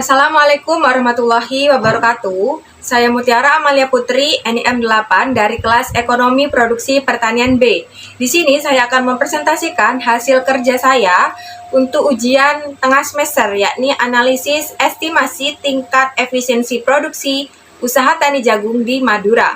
Assalamualaikum warahmatullahi wabarakatuh. Saya Mutiara Amalia Putri, NIM 8 dari kelas Ekonomi Produksi Pertanian B. Di sini saya akan mempresentasikan hasil kerja saya untuk ujian tengah semester, yakni analisis estimasi tingkat efisiensi produksi usaha tani jagung di Madura.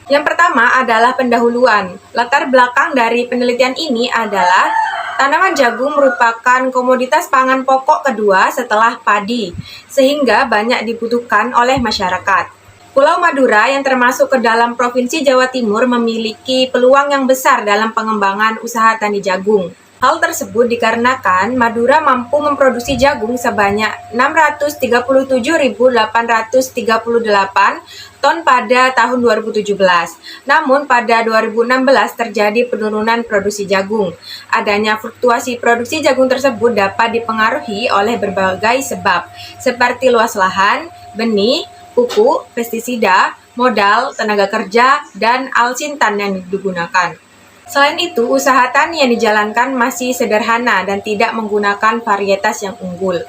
Yang pertama adalah pendahuluan. Latar belakang dari penelitian ini adalah tanaman jagung merupakan komoditas pangan pokok kedua setelah padi, sehingga banyak dibutuhkan oleh masyarakat. Pulau Madura yang termasuk ke dalam Provinsi Jawa Timur memiliki peluang yang besar dalam pengembangan usaha tani jagung. Hal tersebut dikarenakan Madura mampu memproduksi jagung sebanyak 637.838 ton pada tahun 2017. Namun pada 2016 terjadi penurunan produksi jagung. Adanya fluktuasi produksi jagung tersebut dapat dipengaruhi oleh berbagai sebab, seperti luas lahan, benih, pupuk, pestisida, modal, tenaga kerja, dan alsintan yang digunakan. Selain itu, usaha tani yang dijalankan masih sederhana dan tidak menggunakan varietas yang unggul.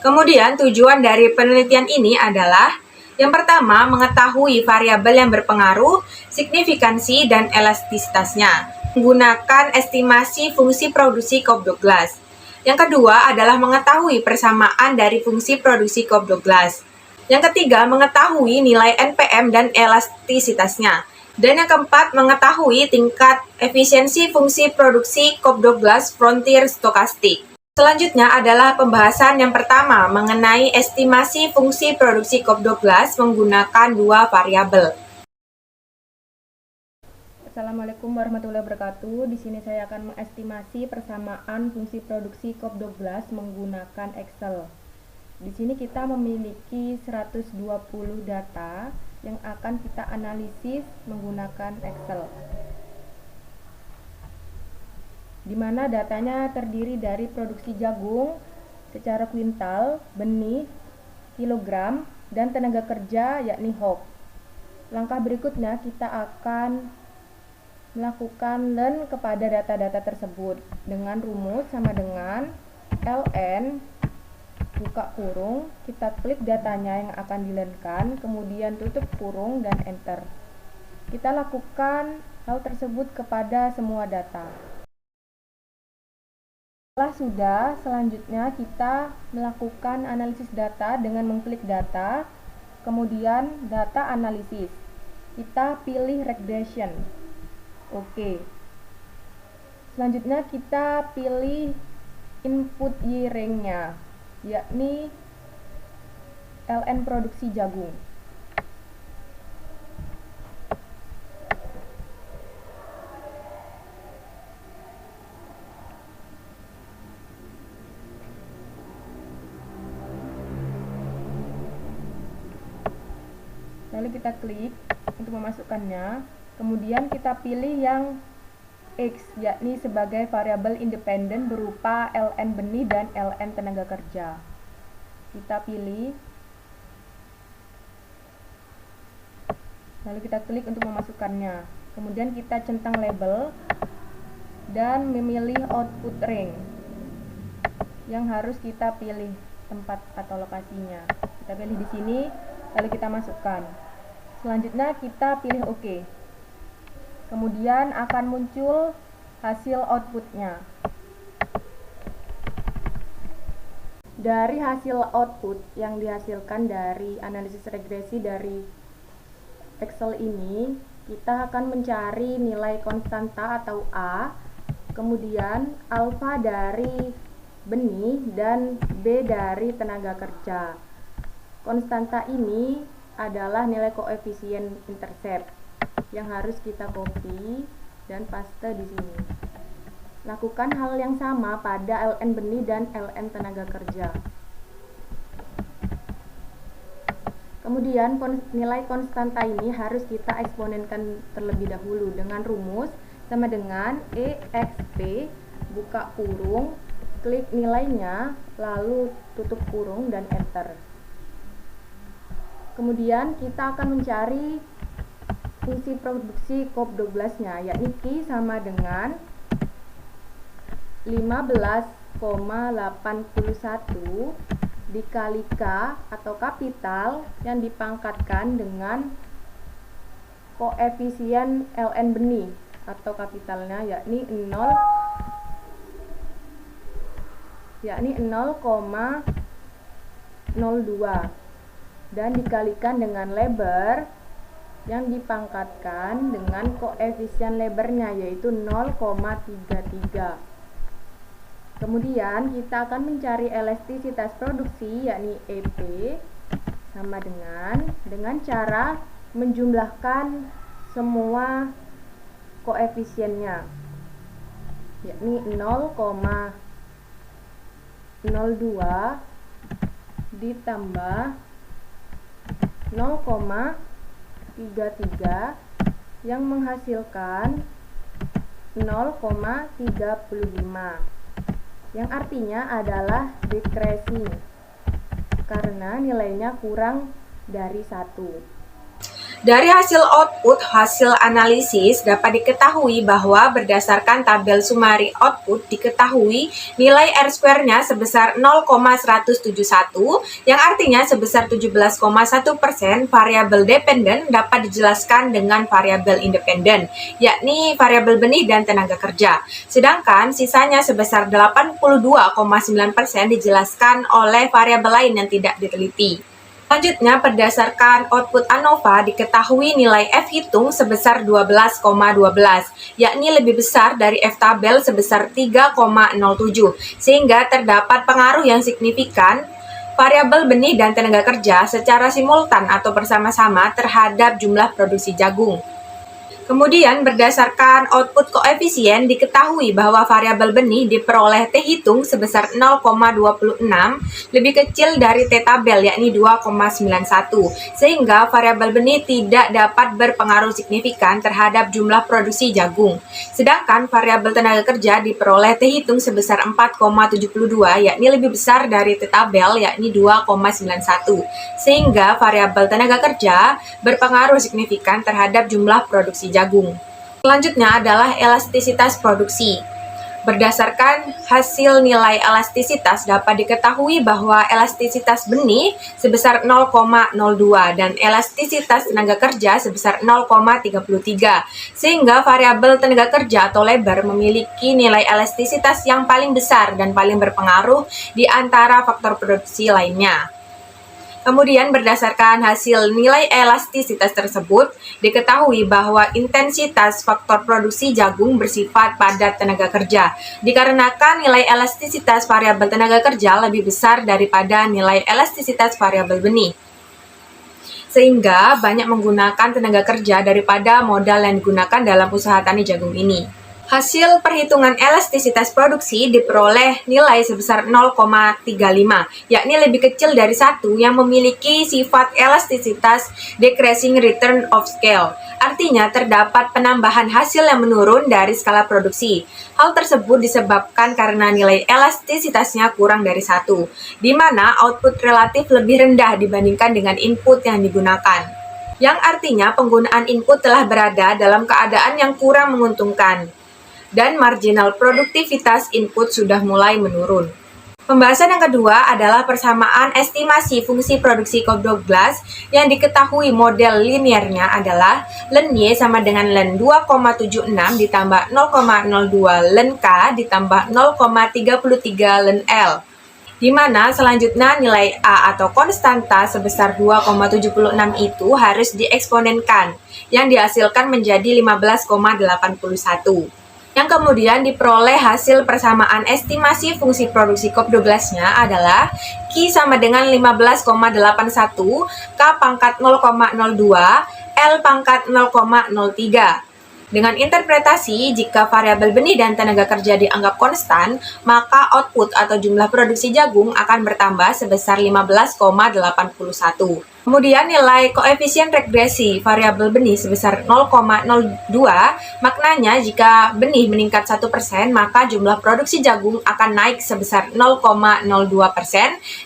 Kemudian, tujuan dari penelitian ini adalah yang pertama, mengetahui variabel yang berpengaruh, signifikansi, dan elastisitasnya, menggunakan estimasi fungsi produksi Cobb-Douglas. Yang kedua adalah mengetahui persamaan dari fungsi produksi Cobb-Douglas. Yang ketiga, mengetahui nilai NPM dan elastisitasnya. Dan yang keempat, mengetahui tingkat efisiensi fungsi produksi Cobb-Douglas Frontier Stokastik. Selanjutnya adalah pembahasan yang pertama mengenai estimasi fungsi produksi Cobb-Douglas menggunakan dua variabel. Assalamualaikum warahmatullahi wabarakatuh. Di sini saya akan mengestimasi persamaan fungsi produksi Cobb-Douglas menggunakan Excel. Di sini kita memiliki 120 data yang akan kita analisis menggunakan Excel. Di mana datanya terdiri dari produksi jagung secara kuintal, benih, kilogram, dan tenaga kerja yakni HOK. Langkah berikutnya kita akan melakukan learn kepada data-data tersebut dengan rumus sama dengan ln buka kurung, kita klik datanya yang akan di-learn-kan, kemudian tutup kurung dan enter. Kita lakukan hal tersebut kepada semua data. Setelah sudah, selanjutnya kita melakukan analisis data dengan mengklik data, kemudian data analisis. Kita pilih regression. Oke. Selanjutnya kita pilih input yield-nya, yakni LN produksi jagung. Lalu kita klik untuk memasukkannya, kemudian kita pilih yang X, yakni sebagai variabel independen berupa ln benih dan ln tenaga kerja. Kita pilih, lalu kita klik untuk memasukkannya. Kemudian kita centang label dan memilih output range yang harus kita pilih tempat atau lokasinya. Kita pilih di sini, lalu kita masukkan. Selanjutnya kita pilih OK. Kemudian akan muncul hasil outputnya. Dari hasil output yang dihasilkan dari analisis regresi dari Excel ini, kita akan mencari nilai konstanta atau A, kemudian alfa dari benih dan B dari tenaga kerja. Konstanta ini adalah nilai koefisien intercept yang harus kita copy dan paste di sini. Lakukan hal yang sama pada ln benih dan ln tenaga kerja. Kemudian nilai konstanta ini harus kita eksponenkan terlebih dahulu dengan rumus sama dengan EXP buka kurung, klik nilainya, lalu tutup kurung dan enter. Kemudian kita akan mencari fungsi produksi Cobb-Douglas-nya, yakni Q sama dengan 15,81 dikali K atau kapital yang dipangkatkan dengan koefisien ln benih atau kapitalnya yakni 0,02 dan dikalikan dengan lebar yang dipangkatkan dengan koefisien lebarnya yaitu 0,33. Kemudian kita akan mencari elastisitas produksi yakni EP sama dengan cara menjumlahkan semua koefisiennya yakni 0,02 ditambah 0,33 yang menghasilkan 0,35 yang artinya adalah decreasing karena nilainya kurang dari 1. Dari hasil output hasil analisis dapat diketahui bahwa berdasarkan tabel summary output diketahui nilai R-square-nya sebesar 0,171 yang artinya sebesar 17,1% variabel dependen dapat dijelaskan dengan variabel independen yakni variabel benih dan tenaga kerja. Sedangkan sisanya sebesar 82,9% dijelaskan oleh variabel lain yang tidak diteliti. Selanjutnya, berdasarkan output ANOVA diketahui nilai F hitung sebesar 12,12, yakni lebih besar dari F tabel sebesar 3,07, sehingga terdapat pengaruh yang signifikan variabel benih dan tenaga kerja secara simultan atau bersama-sama terhadap jumlah produksi jagung. Kemudian berdasarkan output koefisien diketahui bahwa variabel benih diperoleh T hitung sebesar 0,26 lebih kecil dari T tabel yakni 2,91 sehingga variabel benih tidak dapat berpengaruh signifikan terhadap jumlah produksi jagung. Sedangkan variabel tenaga kerja diperoleh T hitung sebesar 4,72 yakni lebih besar dari T tabel yakni 2,91 sehingga variabel tenaga kerja berpengaruh signifikan terhadap jumlah produksi jagung. Selanjutnya adalah elastisitas produksi. Berdasarkan hasil nilai elastisitas dapat diketahui bahwa elastisitas benih sebesar 0,02 dan elastisitas tenaga kerja sebesar 0,33 sehingga variabel tenaga kerja atau lebar memiliki nilai elastisitas yang paling besar dan paling berpengaruh di antara faktor produksi lainnya. Kemudian berdasarkan hasil nilai elastisitas tersebut, diketahui bahwa intensitas faktor produksi jagung bersifat padat tenaga kerja, dikarenakan nilai elastisitas variabel tenaga kerja lebih besar daripada nilai elastisitas variabel benih. Sehingga banyak menggunakan tenaga kerja daripada modal yang digunakan dalam usaha tani jagung ini. Hasil perhitungan elastisitas produksi diperoleh nilai sebesar 0,35, yakni lebih kecil dari 1 yang memiliki sifat elastisitas decreasing return of scale. Artinya terdapat penambahan hasil yang menurun dari skala produksi. Hal tersebut disebabkan karena nilai elastisitasnya kurang dari 1, di mana output relatif lebih rendah dibandingkan dengan input yang digunakan. Yang artinya penggunaan input telah berada dalam keadaan yang kurang menguntungkan dan marginal produktivitas input sudah mulai menurun. Pembahasan yang kedua adalah persamaan estimasi fungsi produksi COP12 yang diketahui model linearnya adalah ln Y sama dengan ln 2,76 ditambah 0,02 ln K ditambah 0,33 ln L. Di mana selanjutnya nilai A atau konstanta sebesar 2,76 itu harus dieksponenkan yang dihasilkan menjadi 15,81. Yang kemudian diperoleh hasil persamaan estimasi fungsi produksi COP12-nya adalah Q sama dengan 15,81, K pangkat 0,02, L pangkat 0,03. Dengan interpretasi, jika variabel benih dan tenaga kerja dianggap konstan, maka output atau jumlah produksi jagung akan bertambah sebesar 15,81. Kemudian nilai koefisien regresi variabel benih sebesar 0,02, maknanya jika benih meningkat 1%, maka jumlah produksi jagung akan naik sebesar 0,02%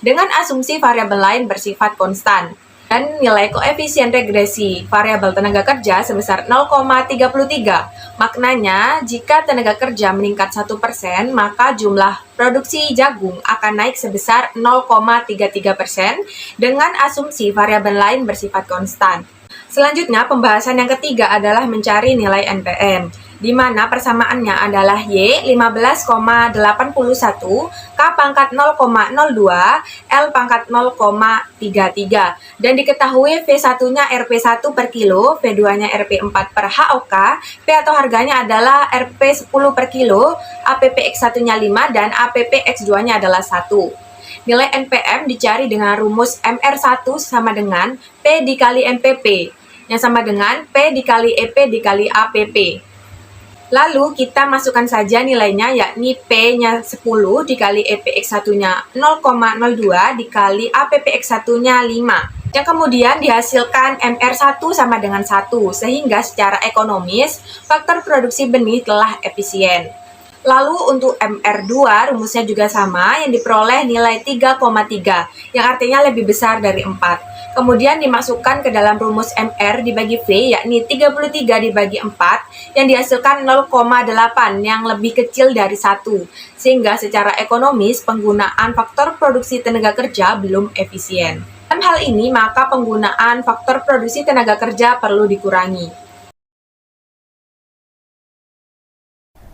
dengan asumsi variabel lain bersifat konstan. dan nilai koefisien regresi variabel tenaga kerja sebesar 0,33. Maknanya, jika tenaga kerja meningkat 1%, maka jumlah produksi jagung akan naik sebesar 0,33% dengan asumsi variabel lain bersifat konstan. Selanjutnya, pembahasan yang ketiga adalah mencari nilai NPM, di mana persamaannya adalah Y 15,81, K pangkat 0,02, L pangkat 0,33. Dan diketahui V1-nya Rp1 per kilo, V2-nya Rp4 per HOK, P atau harganya adalah Rp10 per kilo, APP X1-nya 5, dan APP X2-nya adalah 1. Nilai NPM dicari dengan rumus MR1 sama dengan P dikali MPP, yang sama dengan P dikali EP dikali APP. Lalu kita masukkan saja nilainya, yakni P-nya 10 dikali EPX1-nya 0,02 dikali APPX1-nya 5. Yang kemudian dihasilkan MR1 sama dengan 1, sehingga secara ekonomis faktor produksi benih telah efisien. Lalu untuk MR2 rumusnya juga sama, yang diperoleh nilai 3,3, yang artinya lebih besar dari 4. Kemudian dimasukkan ke dalam rumus MR dibagi V, yakni 33 dibagi 4, yang dihasilkan 0,8 yang lebih kecil dari 1. Sehingga secara ekonomis penggunaan faktor produksi tenaga kerja belum efisien. Dalam hal ini maka penggunaan faktor produksi tenaga kerja perlu dikurangi.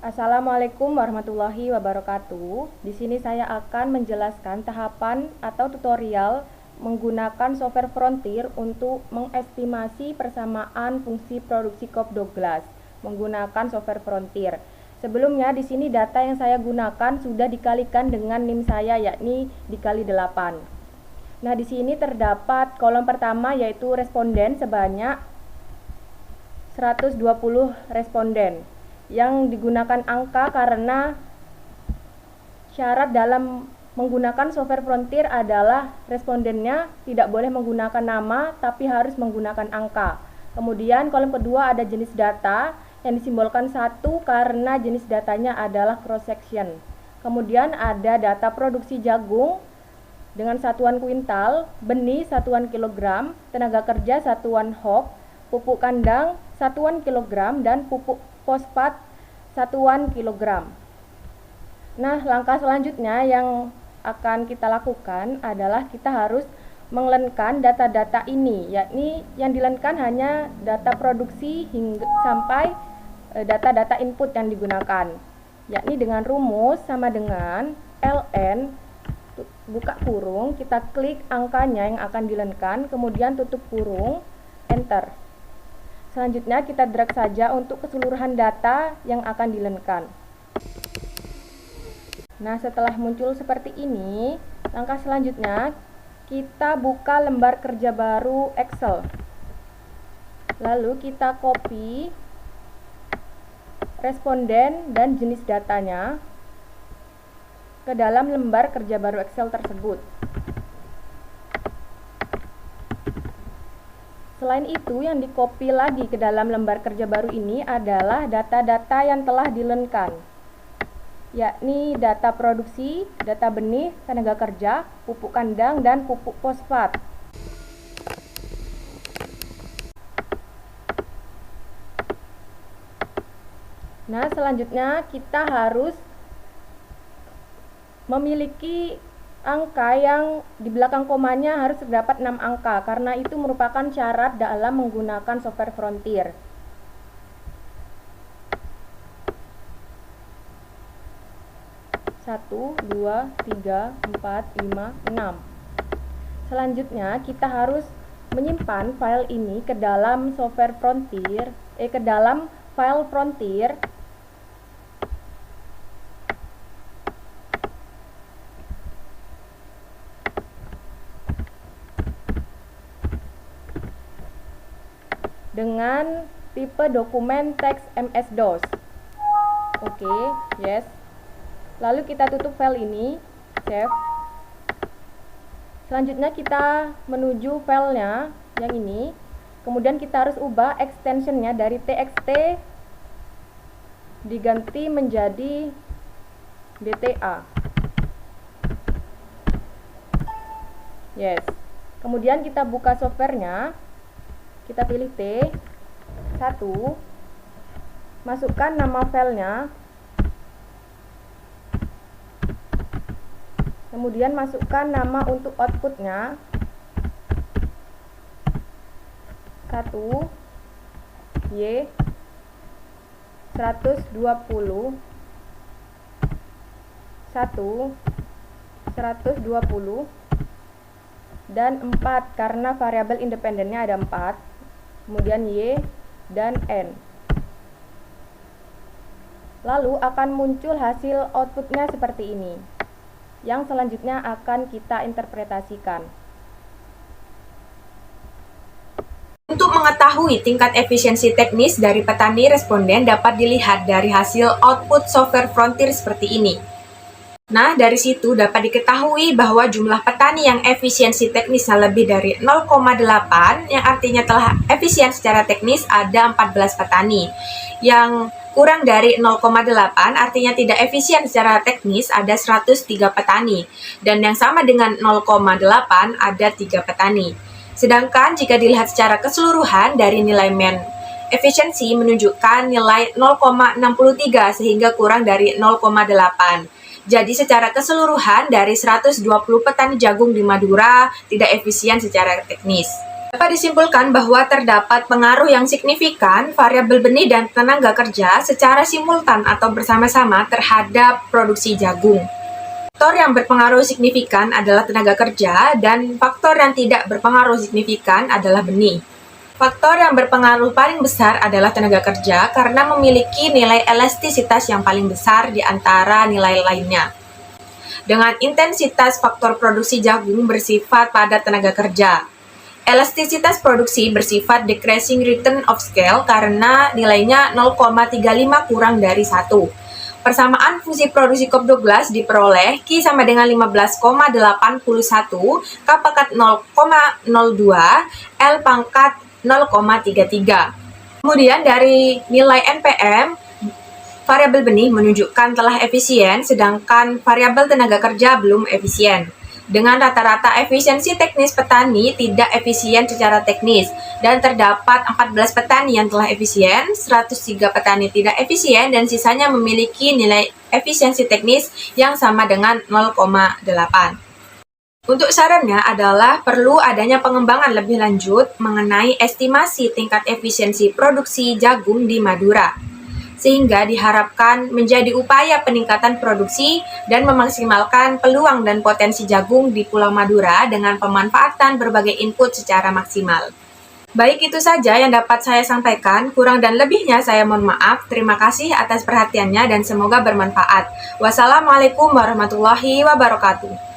Assalamualaikum warahmatullahi wabarakatuh. Di sini saya akan menjelaskan tahapan atau tutorial menggunakan software Frontier untuk mengestimasi persamaan fungsi produksi Cobb Douglas menggunakan software Frontier. Sebelumnya di sini data yang saya gunakan sudah dikalikan dengan NIM saya, yakni dikali 8. Nah, di sini terdapat kolom pertama yaitu responden sebanyak 120 responden. Yang digunakan angka karena syarat dalam menggunakan software Frontier adalah respondennya tidak boleh menggunakan nama tapi harus menggunakan angka. Kemudian kolom kedua ada jenis data yang disimbolkan 1 karena jenis datanya adalah cross section. Kemudian ada data produksi jagung dengan satuan kuintal, benih satuan kilogram, tenaga kerja satuan HOK, pupuk kandang satuan kilogram, dan pupuk fosfat satuan kilogram. Nah, langkah selanjutnya yang akan kita lakukan adalah kita harus menglenkan data-data ini, yakni yang dilenkan hanya data produksi hingga sampai data-data input yang digunakan, yakni dengan rumus sama dengan ln buka kurung, kita klik angkanya yang akan dilenkan, kemudian tutup kurung, enter. Selanjutnya kita drag saja untuk keseluruhan data yang akan dilenkan. Nah, setelah muncul seperti ini, langkah selanjutnya kita buka lembar kerja baru Excel. Lalu kita copy responden dan jenis datanya ke dalam lembar kerja baru Excel tersebut. Selain itu, yang di-copy lagi ke dalam lembar kerja baru ini adalah data-data yang telah dilenkan, yakni data produksi, data benih, tenaga kerja, pupuk kandang, dan pupuk fosfat. Nah, selanjutnya kita harus memiliki angka yang di belakang komanya harus terdapat 6 angka, karena itu merupakan syarat dalam menggunakan software Frontier. Satu, 2, 3, 4, 5, 6. Selanjutnya kita harus menyimpan file ini ke dalam software Frontier, ke dalam file Frontier dengan tipe dokumen teks MS-DOS. Oke, yes. Lalu kita tutup file ini, save. Selanjutnya kita menuju filenya yang ini. Kemudian kita harus ubah extensionnya dari txt diganti menjadi dta. Yes. Kemudian kita buka softwarenya, kita pilih T1, masukkan nama filenya, kemudian masukkan nama untuk outputnya, 1 Y 120 dan 4 karena variabel independennya ada 4, kemudian Y dan N. Lalu akan muncul hasil outputnya seperti ini, yang selanjutnya akan kita interpretasikan. Untuk mengetahui tingkat efisiensi teknis dari petani responden dapat dilihat dari hasil output software Frontier seperti ini. Nah, dari situ dapat diketahui bahwa jumlah petani yang efisiensi teknisnya lebih dari 0,8, yang artinya telah efisien secara teknis, ada 14 petani. Yang kurang dari 0,8 artinya tidak efisien secara teknis, ada 103 petani. Dan yang sama dengan 0,8 ada 3 petani. Sedangkan jika dilihat secara keseluruhan dari nilai mean efisiensi menunjukkan nilai 0,63 sehingga kurang dari 0,8. Jadi secara keseluruhan dari 120 petani jagung di Madura tidak efisien secara teknis. Dapat disimpulkan bahwa terdapat pengaruh yang signifikan variabel benih dan tenaga kerja secara simultan atau bersama-sama terhadap produksi jagung. Faktor yang berpengaruh signifikan adalah tenaga kerja dan faktor yang tidak berpengaruh signifikan adalah benih. Faktor yang berpengaruh paling besar adalah tenaga kerja karena memiliki nilai elastisitas yang paling besar di antara nilai lainnya. Dengan intensitas faktor produksi jagung bersifat pada tenaga kerja. Elastisitas produksi bersifat decreasing return of scale karena nilainya 0,35 kurang dari 1. Persamaan fungsi produksi COP12 diperoleh Q sama dengan 15,81, K pangkat 0,02, L pangkat 0,33. Kemudian dari nilai NPM, variabel benih menunjukkan telah efisien, sedangkan variabel tenaga kerja belum efisien. Dengan rata-rata efisiensi teknis petani tidak efisien secara teknis, dan terdapat 14 petani yang telah efisien, 103 petani tidak efisien, dan sisanya memiliki nilai efisiensi teknis yang sama dengan 0,8. Untuk sarannya adalah perlu adanya pengembangan lebih lanjut mengenai estimasi tingkat efisiensi produksi jagung di Madura, sehingga diharapkan menjadi upaya peningkatan produksi dan memaksimalkan peluang dan potensi jagung di Pulau Madura dengan pemanfaatan berbagai input secara maksimal. Baik, itu saja yang dapat saya sampaikan. Kurang dan lebihnya saya mohon maaf. Terima kasih atas perhatiannya dan semoga bermanfaat. Wassalamualaikum warahmatullahi wabarakatuh.